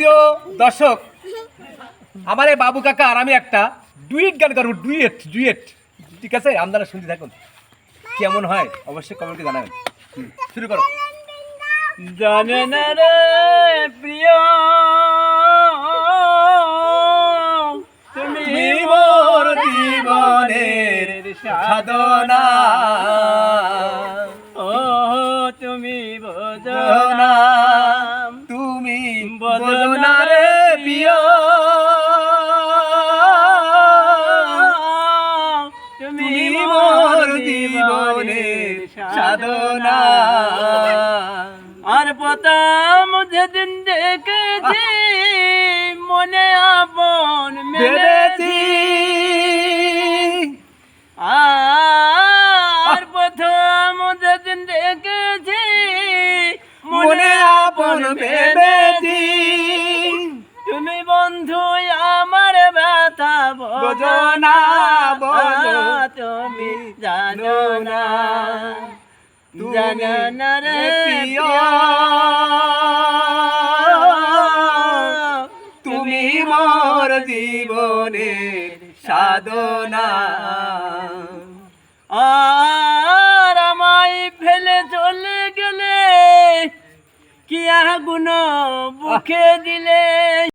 প্রিয় দর্শক, আমার এই বাবু কাকা আর আমি একটা ডুয়েট গান করবো। ডুয়েট, ঠিক আছে? আপনারা শুনতে থাকুন, কেমন হয় অবশ্যই কমেন্টে জানাবেন। শুরু করো। জানে না রে প্রিয়, তুমি মোর জীবনের সাধনা, ও তুমি বোঝো না না, তুমি বোঝো না রে প্রিয়, তুমি তুমি মোর মোর জীবনের জীবনের সাধনা। সাধনা। আর প্রথম যেদিন দেখেছি মনে আপন ভেবেছি, আর প্রথম যেদিন দেখেছি মনে আপন ভেবেছি, তুমি বন্ধু আমার ব্যথা বোঝো না, বোঝো তুমি জানো না, জানো না রে প্রিয়, তুমি মোর জীবনের সাধনা। আর আমায় ফেলে চলে গেলে কি আগুন বুকে দিলে।